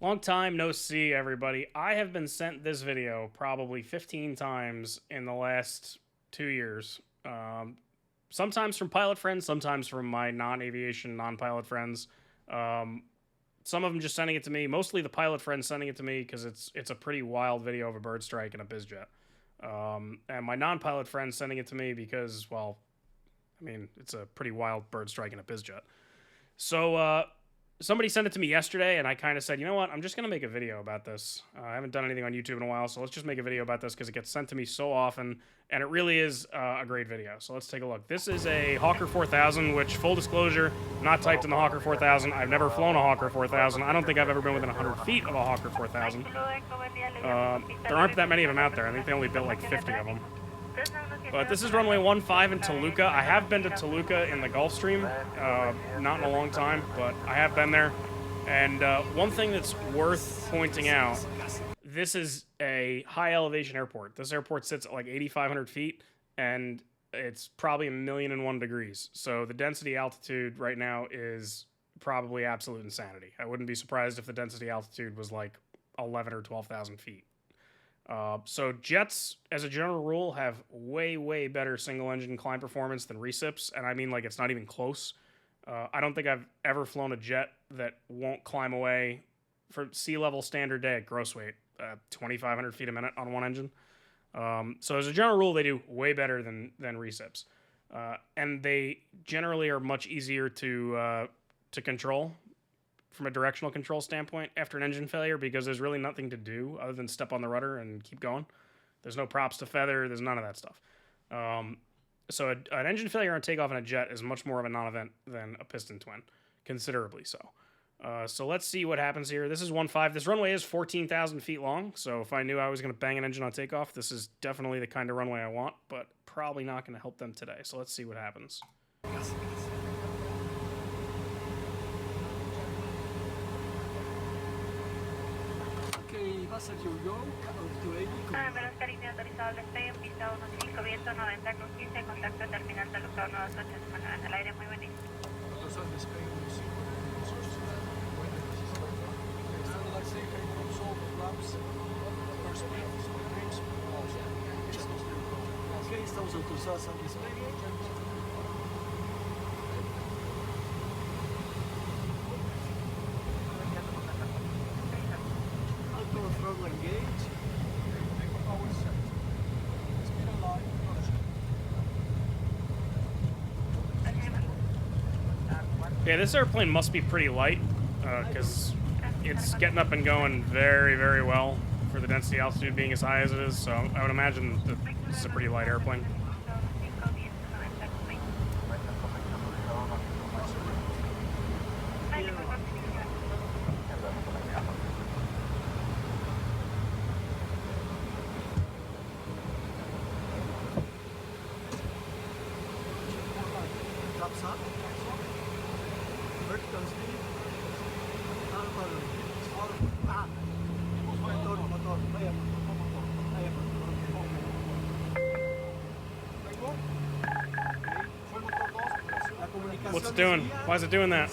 Long time no see, everybody. I have been sent this video probably 15 times in the last 2 years. Sometimes from pilot friends, sometimes from my non-aviation, non-pilot friends. Some of them just sending it to me. Mostly the pilot friends sending it to me because it's a pretty wild video of a Birdstrike and a bizjet. And my non-pilot friends sending it to me because, well, I mean, it's a pretty wild Birdstrike and a bizjet. So, somebody sent it to me yesterday, and I kind of said, you know what, I'm just going to make a video about this. I haven't done anything on YouTube in a while, so let's just make a video about this because it gets sent to me so often, and it really is a great video. So let's take a look. This is a Hawker 4000, which, full disclosure, not typed in the Hawker 4000. I've never flown a Hawker 4000. I don't think I've ever been within 100 feet of a Hawker 4000. There aren't that many of them out there. I think they only built like 50 of them. But this is runway 15 in Toluca. I have been to Toluca in the Gulfstream, not in a long time, but I have been there. And one thing that's worth pointing out, this is a high elevation airport. This airport sits at like 8,500 feet, and it's probably 1,000,001 degrees. So the density altitude right now is probably absolute insanity. I wouldn't be surprised if the density altitude was like 11 or 12,000 feet. So jets, as a general rule, have way, way better single-engine climb performance than recips, and I mean, like, it's not even close. I don't think I've ever flown a jet that won't climb away for sea-level standard day at gross weight, 2,500 feet a minute on one engine. So as a general rule, they do way better than recips. And they generally are much easier to control from a directional control standpoint after an engine failure, because there's really nothing to do other than step on the rudder and keep going. There's no props to feather. There's none of that stuff. So an engine failure on takeoff in a jet is much more of a non-event than a piston twin, considerably so. So let's see what happens here. This is 1.5. This runway is 14,000 feet long, so if I knew I was going to bang an engine on takeoff, this is definitely the kind of runway I want, but probably not going to help them today. So let's see what happens. Veloz Caribe autorizado al despegue en pista 15, viento 90 con 15, contacto terminal Taluca 128, se maneja en el aire, muy buenísimo. Ok, estamos autorizados al despegue. Alto throttle engage. Yeah, this airplane must be pretty light, because it's getting up and going very, very well for the density altitude being as high as it is, so I would imagine that this is a pretty light airplane. Flaps up. Vertical speed. Motor. Vaya motor. What's it doing? Why is it doing that?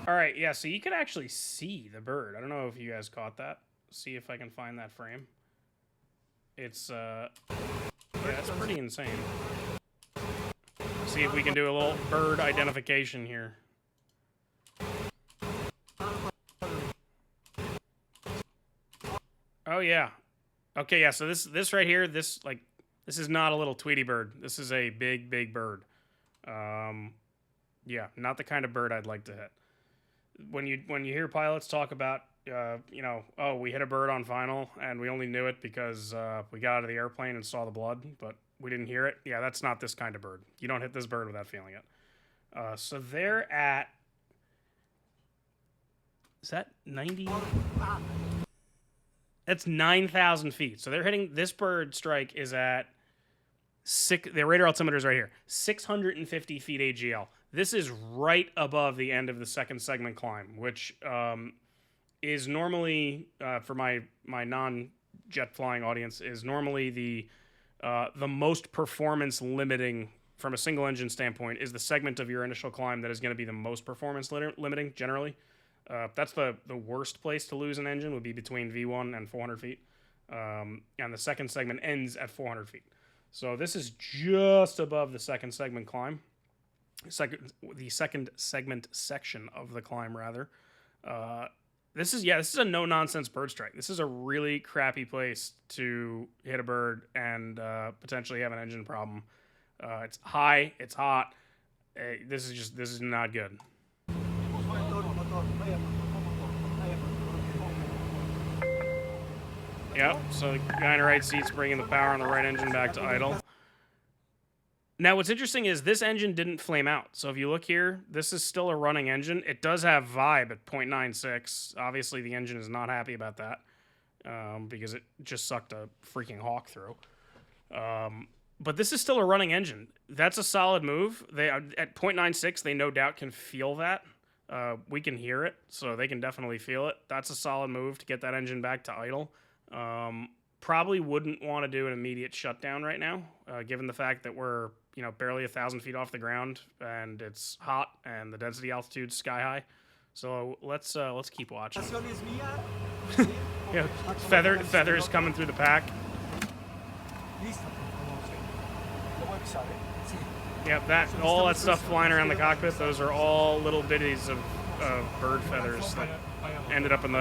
Alright, yeah, so you can actually see the bird. I don't know if you guys caught that. See if I can find that frame. It's, yeah, it's pretty insane. See if we can do a little bird identification here. Oh, yeah. Okay, yeah, so this right here, this is not a little Tweety bird. This is a big, big bird. Yeah, not the kind of bird I'd like to hit. When you hear pilots talk about, you know, oh, we hit a bird on final, and we only knew it because we got out of the airplane and saw the blood, but we didn't hear it. Yeah, that's not this kind of bird. You don't hit this bird without feeling it. So they're at... Is that 90? That's 9,000 feet. So they're hitting... This bird strike is at... The radar altimeter is right here. 650 feet AGL. This is right above the end of the second segment climb, which is normally, for my non-jet flying audience, is normally the most performance limiting from a single engine standpoint, is the segment of your initial climb that is going to be the most performance limiting generally. That's the worst place to lose an engine would be between V1 and 400 feet. And the second segment ends at 400 feet. So this is just above the second segment climb. The second segment section of the climb, rather. This is a no-nonsense Birdstrike. This is a really crappy place to hit a bird and potentially have an engine problem. It's high, it's hot. This is not good. Yep, so the guy in the right seat's bringing the power on the right engine back to idle. Now, what's interesting is this engine didn't flame out. So if you look here, this is still a running engine. It does have vibe at 0.96. Obviously, the engine is not happy about that because it just sucked a freaking hawk through. But this is still a running engine. That's a solid move. They at 0.96, they no doubt can feel that. We can hear it, so they can definitely feel it. That's a solid move to get that engine back to idle. Probably wouldn't want to do an immediate shutdown right now, given the fact that we're barely 1,000 feet off the ground and it's hot and the density altitude's sky high. So let's keep watching. Yeah, feathers coming through the pack. Yep, all that stuff flying around the cockpit, those are all little bitties of bird feathers that ended up in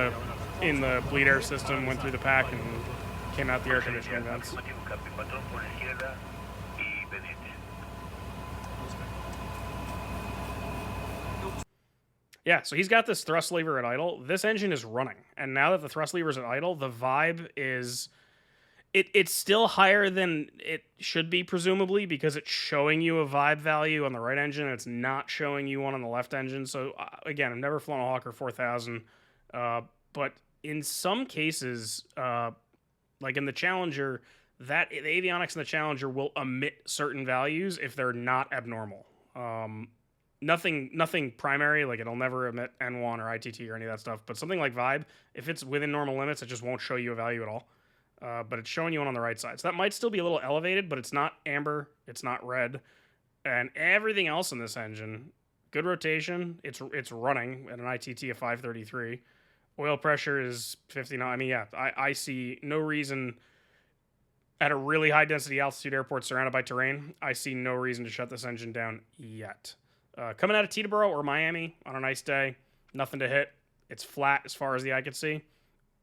the bleed air system, went through the pack, and came out the air conditioning vents. Yeah, so he's got this thrust lever at idle. This engine is running, and now that the thrust lever is at idle, the vibe is... It's still higher than it should be, presumably, because it's showing you a vibe value on the right engine, and it's not showing you one on the left engine. So, again, I've never flown a Hawker 4000, but in some cases, like in the Challenger, the avionics in the Challenger will emit certain values if they're not abnormal. Nothing primary, like it'll never emit N1 or ITT or any of that stuff, but something like vibe, if it's within normal limits, it just won't show you a value at all. But it's showing you one on the right side. So that might still be a little elevated, but it's not amber, it's not red. And everything else in this engine, good rotation, it's running at an ITT of 533. Oil pressure is 59. I mean, yeah, I see no reason at a really high density altitude airport surrounded by terrain, I see no reason to shut this engine down yet. Coming out of Teterboro or Miami on a nice day, nothing to hit. It's flat as far as the eye could see.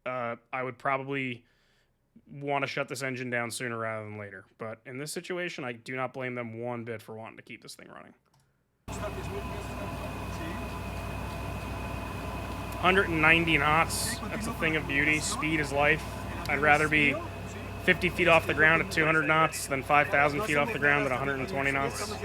I would probably want to shut this engine down sooner rather than later. But in this situation, I do not blame them one bit for wanting to keep this thing running. 190 knots. That's a thing of beauty. Speed is life. I'd rather be 50 feet off the ground at 200 knots than 5,000 feet off the ground at 120 knots.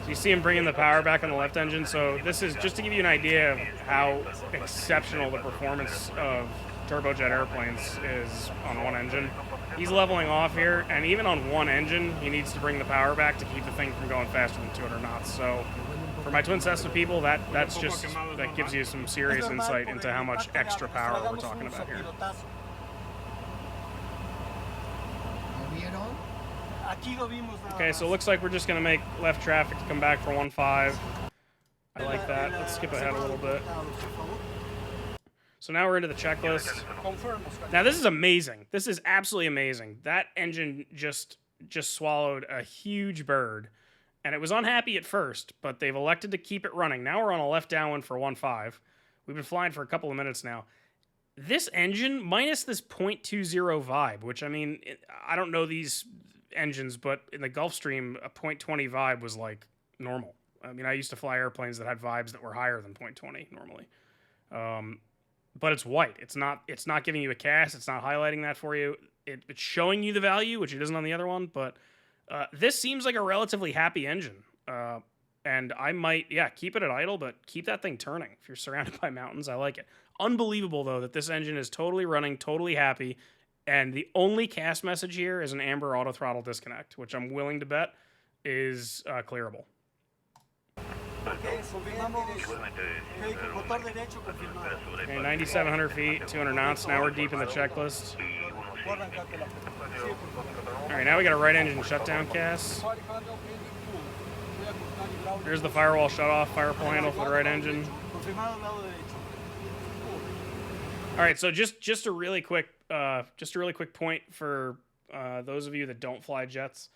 So you see him bringing the power back on the left engine. So this is just to give you an idea of how exceptional the performance of turbojet airplanes is on one engine. He's leveling off here, and even on one engine, he needs to bring the power back to keep the thing from going faster than 200 knots. So for my Twin Cessna people, that gives you some serious insight into how much extra power we're talking about here. Okay, so it looks like we're just going to make left traffic to come back for 1.5. I like that. Let's skip ahead a little bit. So now we're into the checklist. Now this is amazing. This is absolutely amazing. That engine just swallowed a huge bird, and it was unhappy at first, but they've elected to keep it running. Now we're on a left downwind for 1.5. We've been flying for a couple of minutes now. This engine, minus this 0.20 vibe, which, I mean, I don't know these engines, but in the Gulfstream, a 0.20 vibe was like normal. I mean, I used to fly airplanes that had vibes that were higher than 0.20 normally. But it's white. It's not giving you a cast. It's not highlighting that for you. It's showing you the value, which it isn't on the other one. But this seems like a relatively happy engine. And I might, keep it at idle, but keep that thing turning. If you're surrounded by mountains, I like it. Unbelievable, though, that this engine is totally running, totally happy. And the only cast message here is an amber auto throttle disconnect, which I'm willing to bet is clearable. Ok, confirmamos. Ok, motor derecho confirmado. Okay, 9,700 feet, 200 knots. Now we're deep in the checklist. Voy a arrancarte la frecuencia. Sí, por favor. All right, now we got a right engine shutdown cast. Here's the firewall shut off, fire pull handle for the right engine. Confirmado lado derecho. All right, so just a really quick point for those of you that don't fly jets.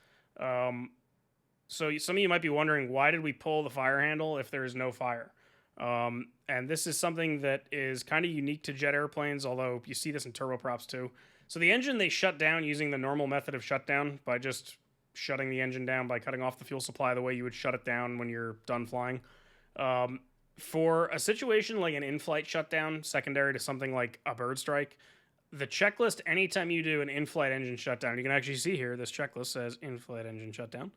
So some of you might be wondering, why did we pull the fire handle if there is no fire? And this is something that is kind of unique to jet airplanes, although you see this in turboprops too. So the engine, they shut down using the normal method of shutdown by just shutting the engine down by cutting off the fuel supply the way you would shut it down when you're done flying. For a situation like an in-flight shutdown, secondary to something like a Birdstrike, the checklist, anytime you do an in-flight engine shutdown, you can actually see here, this checklist says in-flight engine shutdown.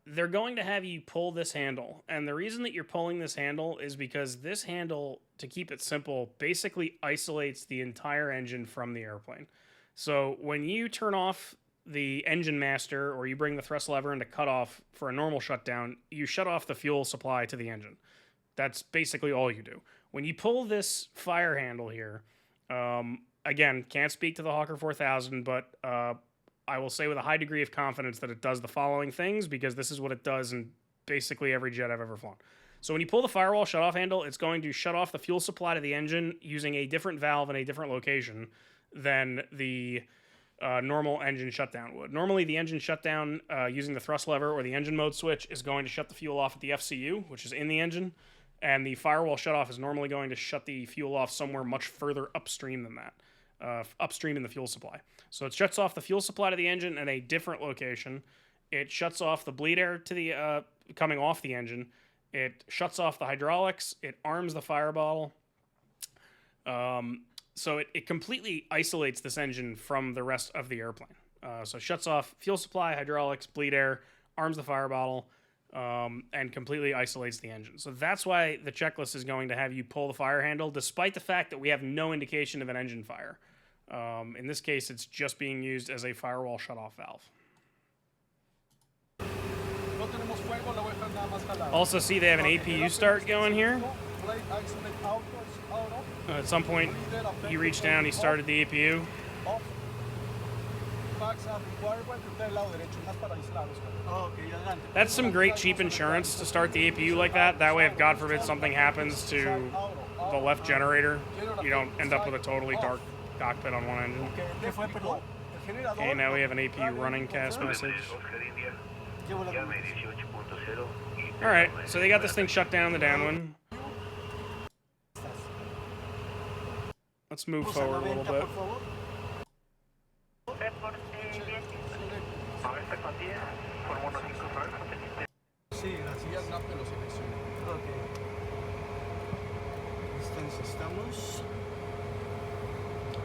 They're going to have you pull this handle. And the reason that you're pulling this handle is because this handle, to keep it simple, basically isolates the entire engine from the airplane. So when you turn off the engine master or you bring the thrust lever into cutoff for a normal shutdown, you shut off the fuel supply to the engine. That's basically all you do. When you pull this fire handle here, again, can't speak to the Hawker 4000, but I will say with a high degree of confidence that it does the following things, because this is what it does in basically every jet I've ever flown. So when you pull the firewall shut-off handle, it's going to shut off the fuel supply to the engine using a different valve in a different location than the normal engine shutdown would. Normally, the engine shutdown using the thrust lever or the engine mode switch is going to shut the fuel off at the FCU, which is in the engine, and the firewall shut-off is normally going to shut the fuel off somewhere much further upstream than that, upstream in the fuel supply. So it shuts off the fuel supply to the engine at a different location. It shuts off the bleed air to the coming off the engine. It shuts off the hydraulics. It arms the fire bottle. So it completely isolates this engine from the rest of the airplane. So it shuts off fuel supply, hydraulics, bleed air, arms the fire bottle, and completely isolates the engine. So that's why the checklist is going to have you pull the fire handle, despite the fact that we have no indication of an engine fire. In this case, it's just being used as a firewall shutoff valve. Also see they have an APU start going here. At some point, you reach down, he started the APU. That's some great cheap insurance to start the APU like that. That way, if God forbid something happens to the left generator, you don't end up with a totally dark cockpit on one engine. Okay, now we have an APU running cast message. Alright, so they got this thing shut down in the downwind. Let's move forward a little bit.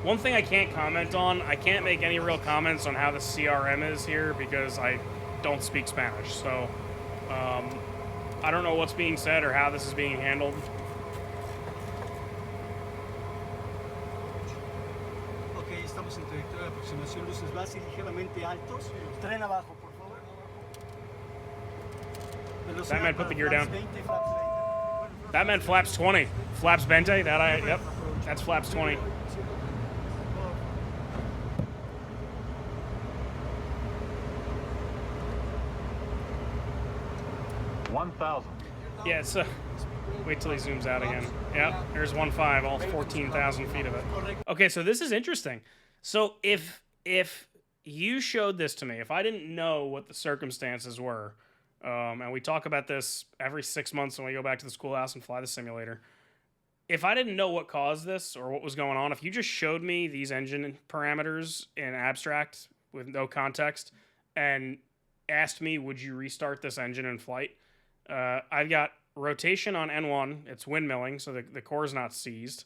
One thing I can't comment on, I can't make any real comments on how the CRM is here because I don't speak Spanish. So, I don't know what's being said or how this is being handled. Ok, estamos en trayectoria de aproximación, luces base ligeramente altos. Tren abajo, por favor. That meant put the gear down. That meant flaps 20. Flaps Bente? Yep. That's flaps 20. Yeah, it's wait till he zooms out again. Yeah, there's 1.5, all 14,000 feet of it. Okay, so this is interesting. So if you showed this to me, if I didn't know what the circumstances were, and we talk about this every 6 months when we go back to the schoolhouse and fly the simulator, if I didn't know what caused this or what was going on, if you just showed me these engine parameters in abstract with no context and asked me, would you restart this engine in flight? I've got rotation on N1. It's windmilling, so the core's not seized.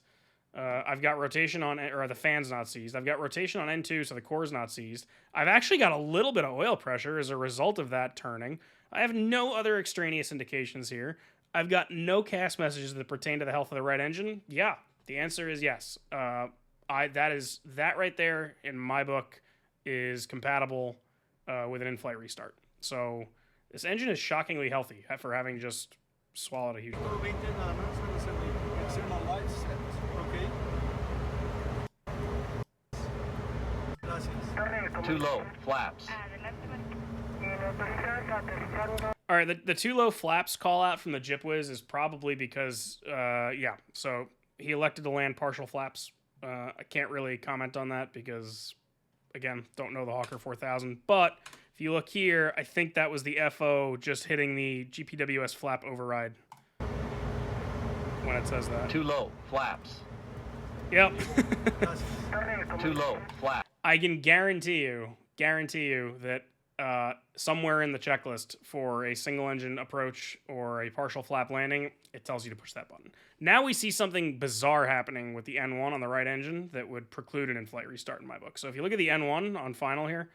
I've got rotation on, or the fan's not seized. I've got rotation on N2, so the core's not seized. I've actually got a little bit of oil pressure as a result of that turning. I have no other extraneous indications here. I've got no CAS messages that pertain to the health of the right engine. Yeah, the answer is yes. That right there in my book is compatible with an in-flight restart. So this engine is shockingly healthy for having just swallowed a huge Solo burp. 20 nada más van a ser 20. External lights set. Ok. Gracias. Too low, flaps. Adelante, Marco. All right, the too low flaps call out from the Jipwiz is probably because, yeah, so he elected to land partial flaps. I can't really comment on that because, again, don't know the Hawker 4000. But if you look here, I think that was the FO just hitting the GPWS flap override when it says that. Too low, flaps. Yep. Too low, flaps. I can guarantee you that somewhere in the checklist for a single engine approach or a partial flap landing, it tells you to push that button. Now we see something bizarre happening with the N1 on the right engine that would preclude an in-flight restart in my book. So if you look at the N1 on final here,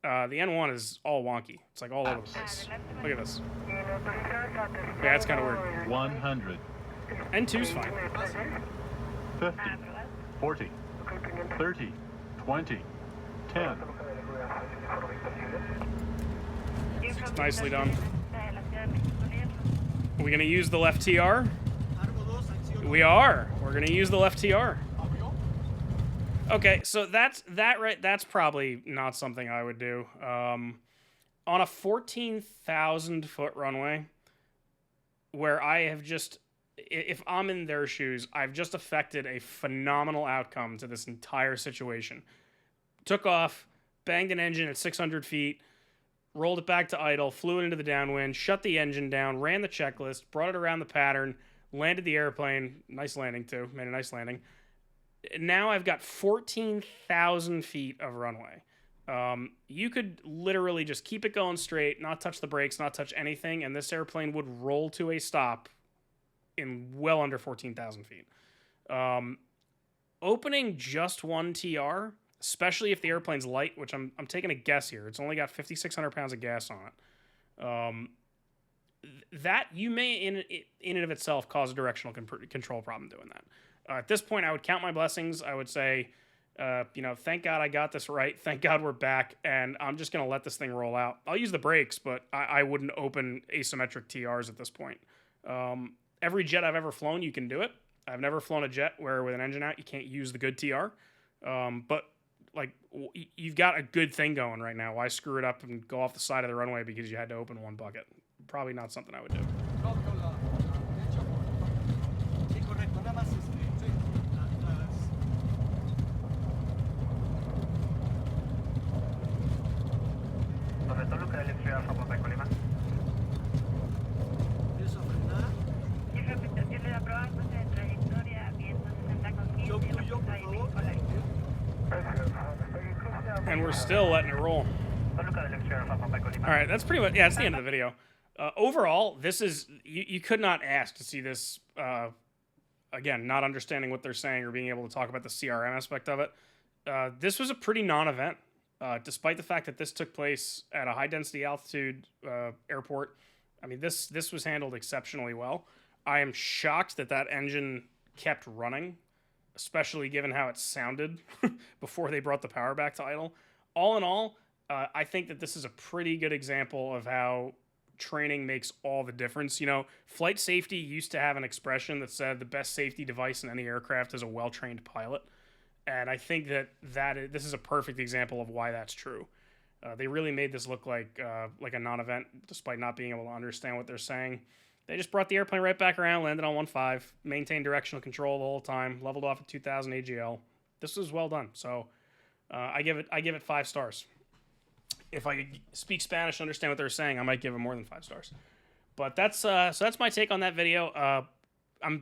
the N1 is all wonky. It's like all over the place. Look at this. Yeah, it's kind of weird. 100. N2's fine. 50. 40. 30. 20. 10. It's nicely done. Are we going to use the left TR? We are. We're going to use the left TR. Okay, so that's probably not something I would do. On a 14,000 foot runway where I have just, if I'm in their shoes, I've just affected a phenomenal outcome to this entire situation. Took off, banged an engine at 600 feet, rolled it back to idle, flew it into the downwind, shut the engine down, ran the checklist, brought it around the pattern, landed the airplane. Nice landing, too. Made a nice landing. Now I've got 14,000 feet of runway. You could literally just keep it going straight, not touch the brakes, not touch anything, and this airplane would roll to a stop in well under 14,000 feet. Opening just one TR, especially if the airplane's light, which I'm taking a guess here. It's only got 5,600 pounds of gas on it. That you may, in and of itself, cause a directional control problem doing that. At this point, I would count my blessings. I would say, thank God I got this right. Thank God we're back, and I'm just going to let this thing roll out. I'll use the brakes, but I wouldn't open asymmetric TRs at this point. Every jet I've ever flown, you can do it. I've never flown a jet where with an engine out, you can't use the good TR. But like, you've got a good thing going right now. Why screw it up and go off the side of the runway because you had to open one bucket? Probably not something I would do. And we're still letting it roll. All right, that's pretty much, yeah, that's the end of the video. Overall, this is, you could not ask to see this, again, not understanding what they're saying or being able to talk about the CRM aspect of it. This was a pretty non-event, despite the fact that this took place at a high-density altitude airport. I mean, this was handled exceptionally well. I am shocked that that engine kept running, especially given how it sounded before they brought the power back to idle. All in all, I think that this is a pretty good example of how training makes all the difference. You know, flight safety used to have an expression that said the best safety device in any aircraft is a well-trained pilot. And I think that this is a perfect example of why that's true. They really made this look like a non-event, despite not being able to understand what they're saying. They just brought the airplane right back around, landed on 1.5, maintained directional control the whole time, leveled off at 2,000 AGL. This was well done. So I give it 5 stars. If I could speak Spanish and understand what they're saying, I might give it more than 5 stars. But that's so that's my take on that video. I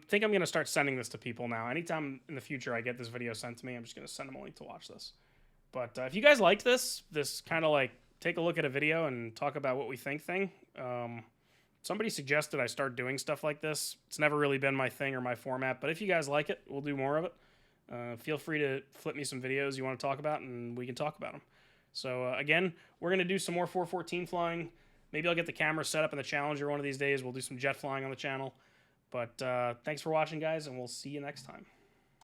think I'm going to start sending this to people now. Anytime in the future I get this video sent to me, I'm just going to send them a link to watch this. But if you guys liked this kind of like take a look at a video and talk about what we think thing, somebody suggested I start doing stuff like this. It's never really been my thing or my format, but if you guys like it, we'll do more of it. Feel free to flip me some videos you want to talk about, and we can talk about them. So again, we're going to do some more 414 flying. Maybe I'll get the camera set up in the Challenger one of these days. We'll do some jet flying on the channel. But thanks for watching, guys, and we'll see you next time.